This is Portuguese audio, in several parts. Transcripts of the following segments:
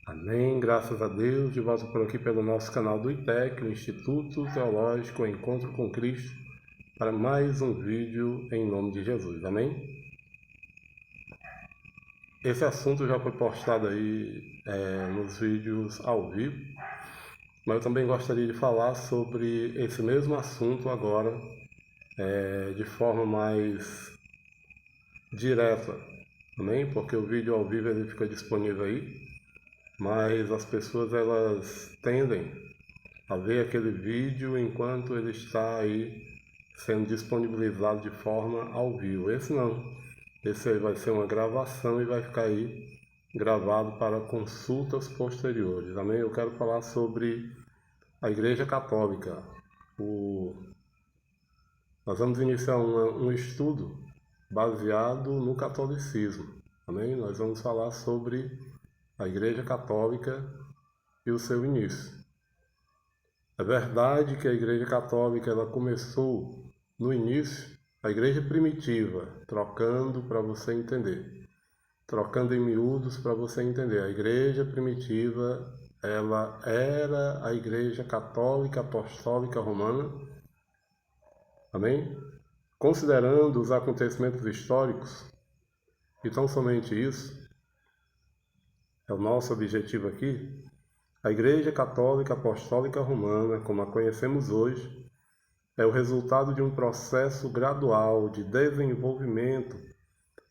Amém, graças a Deus, de volta por aqui pelo nosso canal do ITEC, o Instituto Teológico Encontro com Cristo, para mais um vídeo em nome de Jesus, amém? Esse assunto já foi postado aí nos vídeos ao vivo, mas eu também gostaria de falar sobre esse mesmo assunto agora, de forma mais direta, amém? Porque o vídeo ao vivo ele fica disponível aí, mas as pessoas elas tendem a ver aquele vídeo enquanto ele está aí sendo disponibilizado de forma ao vivo. Esse não, esse aí vai ser uma gravação e vai ficar aí gravado para consultas posteriores, amém? Eu quero falar sobre a Igreja Católica. Nós vamos iniciar um estudo baseado no catolicismo, amém? Nós vamos falar sobre a Igreja Católica e o seu início. É verdade que a Igreja Católica ela começou no início, a Igreja primitiva, trocando para você entender, trocando em miúdos para você entender. A Igreja primitiva ela era a Igreja Católica Apostólica Romana, amém? Considerando os acontecimentos históricos, e tão somente isso, é o nosso objetivo aqui. A Igreja Católica Apostólica Romana, como a conhecemos hoje, é o resultado de um processo gradual de desenvolvimento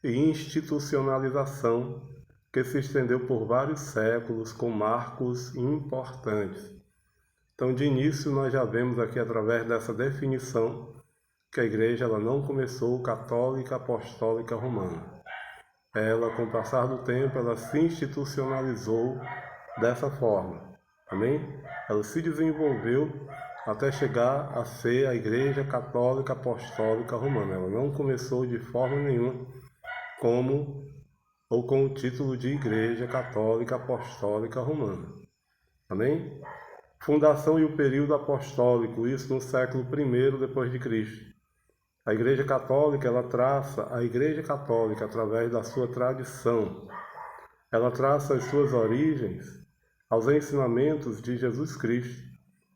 e institucionalização que se estendeu por vários séculos com marcos importantes. Então, de início, nós já vemos aqui, através dessa definição, que a Igreja ela não começou católica apostólica romana. Ela, com o passar do tempo, ela se institucionalizou dessa forma, amém? Ela se desenvolveu até chegar a ser a Igreja Católica Apostólica Romana. Ela não começou de forma nenhuma com o título de Igreja Católica Apostólica Romana, amém? Fundação e o período apostólico, isso no século I depois de Cristo. A Igreja Católica, ela traça a Igreja Católica através da sua tradição. Ela traça as suas origens aos ensinamentos de Jesus Cristo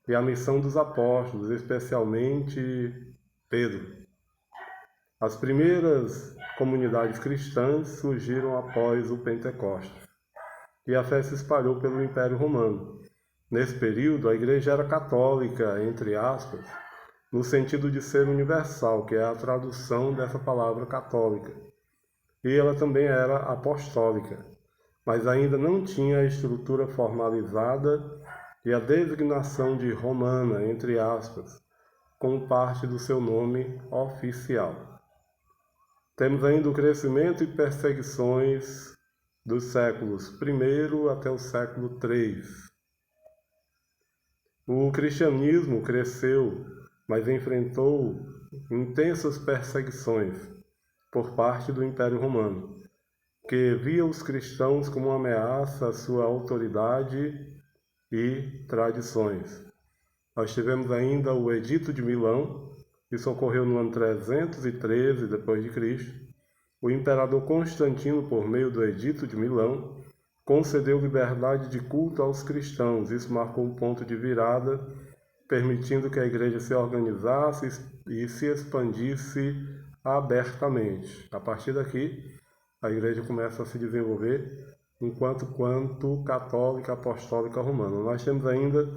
e à missão dos apóstolos, especialmente Pedro. As primeiras comunidades cristãs surgiram após o Pentecostes e a fé se espalhou pelo Império Romano. Nesse período, a igreja era católica, entre aspas, no sentido de ser universal, que é a tradução dessa palavra católica. E ela também era apostólica, mas ainda não tinha a estrutura formalizada e a designação de romana, entre aspas, como parte do seu nome oficial. Temos ainda o crescimento e perseguições dos séculos I até o século III. O cristianismo cresceu, mas enfrentou intensas perseguições por parte do Império Romano, que via os cristãos como uma ameaça à sua autoridade e tradições. Nós tivemos ainda o Edito de Milão, isso ocorreu no ano 313 depois de Cristo. O imperador Constantino, por meio do Edito de Milão, concedeu liberdade de culto aos cristãos. Isso marcou um ponto de virada, permitindo que a igreja se organizasse e se expandisse abertamente. A partir daqui, a igreja começa a se desenvolver enquanto católica apostólica romana. Nós temos ainda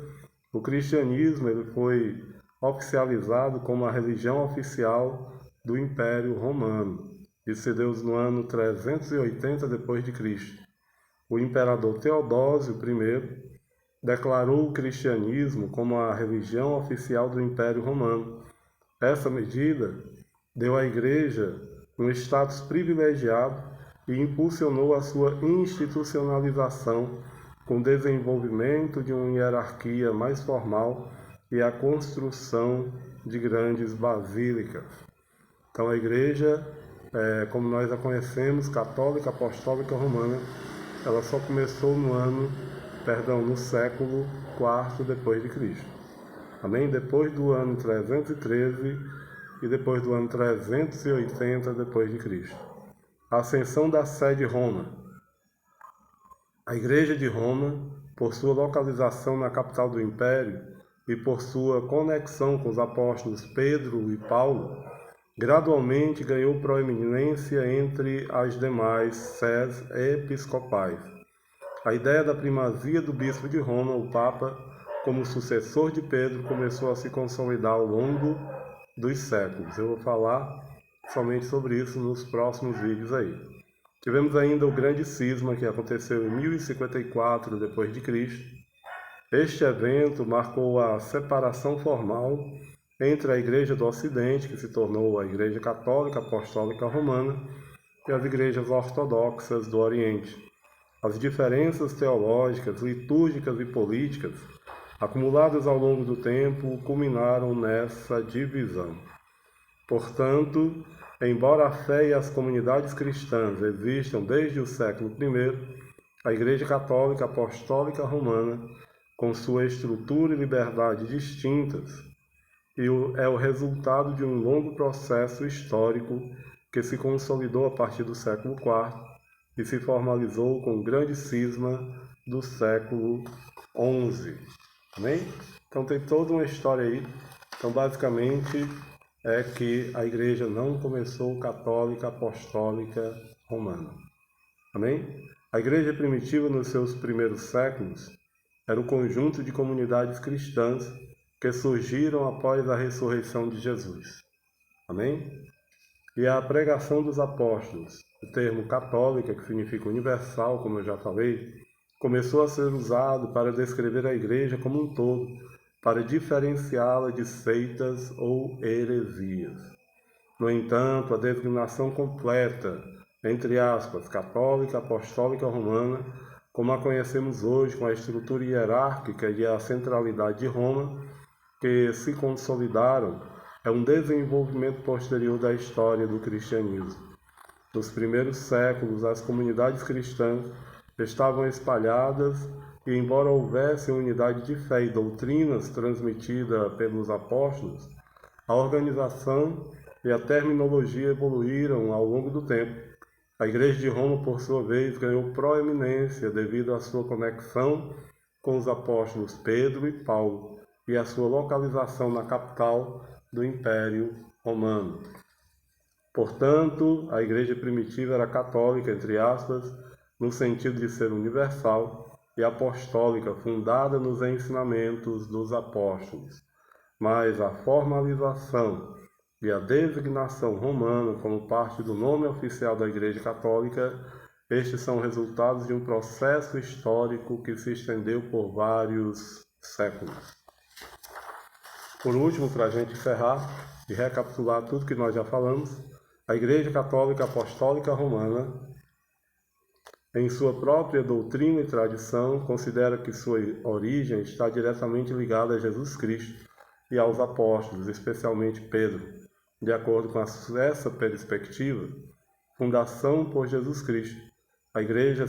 o cristianismo, ele foi oficializado como a religião oficial do Império Romano. Isso se deu no ano 380 depois de Cristo. O imperador Teodósio I declarou o cristianismo como a religião oficial do Império Romano. Essa medida deu à igreja um status privilegiado e impulsionou a sua institucionalização com o desenvolvimento de uma hierarquia mais formal e a construção de grandes basílicas. Então a igreja, como nós a conhecemos, católica, apostólica, romana, ela só começou no século IV depois de Cristo. Amém? Depois do ano 313 e depois do ano 380 depois de Cristo. A ascensão da sé de Roma. A Igreja de Roma, por sua localização na capital do Império e por sua conexão com os apóstolos Pedro e Paulo, gradualmente ganhou proeminência entre as demais sés episcopais. A ideia da primazia do bispo de Roma, o Papa, como sucessor de Pedro, começou a se consolidar ao longo dos séculos. Eu vou falar somente sobre isso nos próximos vídeos aí. Tivemos ainda o grande cisma que aconteceu em 1054 d.C. Este evento marcou a separação formal entre a Igreja do Ocidente, que se tornou a Igreja Católica Apostólica Romana, e as igrejas ortodoxas do Oriente. As diferenças teológicas, litúrgicas e políticas, acumuladas ao longo do tempo, culminaram nessa divisão. Portanto, embora a fé e as comunidades cristãs existam desde o século I, a Igreja Católica Apostólica Romana, com sua estrutura e liberdade distintas, é o resultado de um longo processo histórico que se consolidou a partir do século IV e se formalizou com o grande cisma do século XI. Amém? Então tem toda uma história aí. Então basicamente é que a igreja não começou católica, apostólica, romana. Amém? A igreja primitiva nos seus primeiros séculos era o conjunto de comunidades cristãs que surgiram após a ressurreição de Jesus. Amém? E a pregação dos apóstolos, o termo católica, que significa universal, como eu já falei, começou a ser usado para descrever a igreja como um todo, para diferenciá-la de seitas ou heresias. No entanto, a designação completa, entre aspas, católica, apostólica, romana, como a conhecemos hoje com a estrutura hierárquica e a centralidade de Roma, que se consolidaram, é um desenvolvimento posterior da história do cristianismo. Nos primeiros séculos, as comunidades cristãs estavam espalhadas e, embora houvesse unidade de fé e doutrinas transmitida pelos apóstolos, a organização e a terminologia evoluíram ao longo do tempo. A Igreja de Roma, por sua vez, ganhou proeminência devido à sua conexão com os apóstolos Pedro e Paulo e à sua localização na capital do Império Romano. Portanto, a igreja primitiva era católica, entre aspas, no sentido de ser universal, e apostólica, fundada nos ensinamentos dos apóstolos. Mas a formalização e a designação romana como parte do nome oficial da Igreja Católica, estes são resultados de um processo histórico que se estendeu por vários séculos. Por último, para a gente encerrar e recapitular tudo que nós já falamos, a Igreja Católica Apostólica Romana, em sua própria doutrina e tradição, considera que sua origem está diretamente ligada a Jesus Cristo e aos apóstolos, especialmente Pedro. De acordo com essa perspectiva, fundação por Jesus Cristo, a Igreja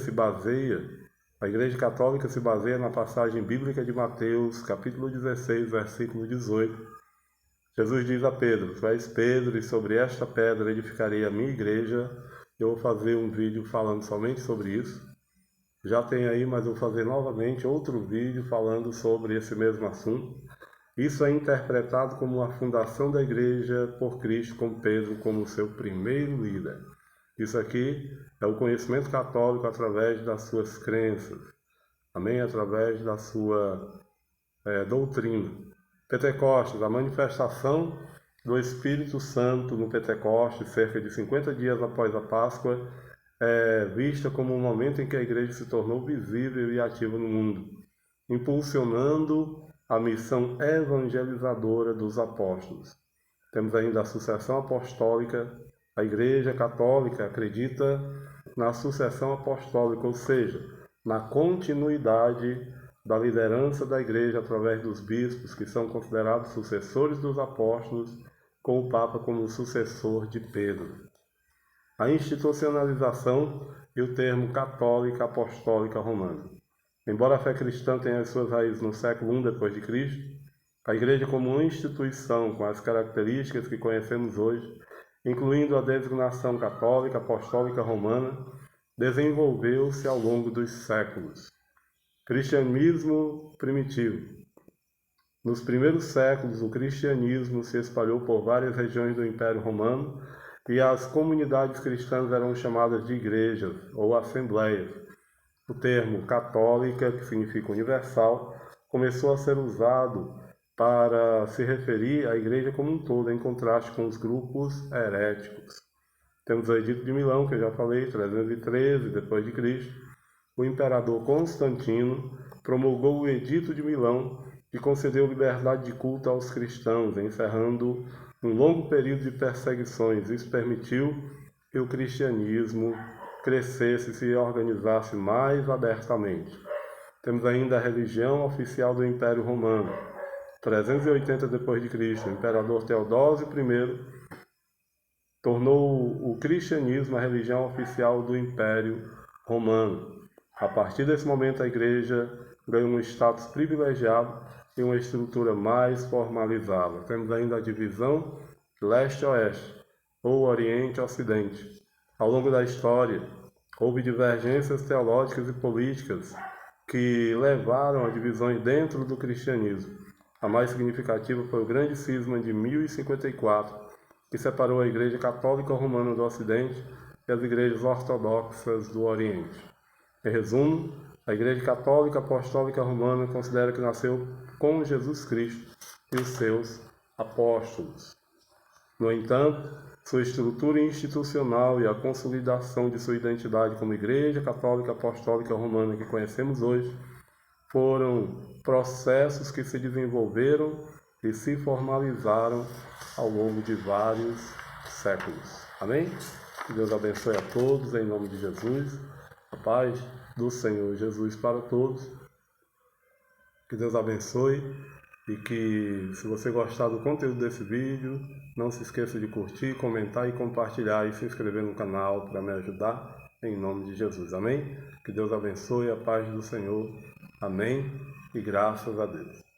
Católica se baseia na passagem bíblica de Mateus, capítulo 16, versículo 18. Jesus diz a Pedro: Tu és Pedro, e sobre esta pedra edificarei a minha igreja. Eu vou fazer um vídeo falando somente sobre isso. Já tem aí, mas eu vou fazer novamente outro vídeo falando sobre esse mesmo assunto. Isso é interpretado como a fundação da igreja por Cristo, com Pedro como seu primeiro líder. Isso aqui é o conhecimento católico através das suas crenças. Amém? Através da sua doutrina. Pentecostes, a manifestação do Espírito Santo no Pentecostes, cerca de 50 dias após a Páscoa, é vista como um momento em que a igreja se tornou visível e ativa no mundo, impulsionando a missão evangelizadora dos apóstolos. Temos ainda a sucessão apostólica. A Igreja Católica acredita na sucessão apostólica, ou seja, na continuidade da liderança da Igreja através dos bispos, que são considerados sucessores dos apóstolos, com o Papa como sucessor de Pedro. A institucionalização e o termo católica apostólica romana. Embora a fé cristã tenha as suas raízes no século I d.C., a Igreja como uma instituição com as características que conhecemos hoje, incluindo a designação católica apostólica romana, desenvolveu-se ao longo dos séculos. Cristianismo primitivo. Nos primeiros séculos, o cristianismo se espalhou por várias regiões do Império Romano e as comunidades cristãs eram chamadas de igrejas ou assembleias. O termo católica, que significa universal, começou a ser usado para se referir à igreja como um todo, em contraste com os grupos heréticos. Temos o Edito de Milão, que eu já falei, 313 d.C. O imperador Constantino promulgou o Edito de Milão e concedeu liberdade de culto aos cristãos, encerrando um longo período de perseguições. Isso permitiu que o cristianismo crescesse e se organizasse mais abertamente. Temos ainda a religião oficial do Império Romano. 380 d.C., o imperador Teodósio I tornou o cristianismo a religião oficial do Império Romano. A partir desse momento, a igreja ganhou um status privilegiado e uma estrutura mais formalizada. Temos ainda a divisão leste-oeste, ou oriente-ocidente. Ao longo da história, houve divergências teológicas e políticas que levaram a divisões dentro do cristianismo. A mais significativa foi o grande cisma de 1054, que separou a Igreja Católica Romana do Ocidente e as igrejas ortodoxas do Oriente. Em resumo, a Igreja Católica Apostólica Romana considera que nasceu com Jesus Cristo e os seus apóstolos. No entanto, sua estrutura institucional e a consolidação de sua identidade como Igreja Católica Apostólica Romana que conhecemos hoje foram processos que se desenvolveram e se formalizaram ao longo de vários séculos. Amém? Que Deus abençoe a todos, em nome de Jesus. A paz do Senhor Jesus para todos. Que Deus abençoe e que, se você gostar do conteúdo desse vídeo, não se esqueça de curtir, comentar e compartilhar e se inscrever no canal para me ajudar, em nome de Jesus. Amém? Que Deus abençoe, a paz do Senhor. Amém? E graças a Deus.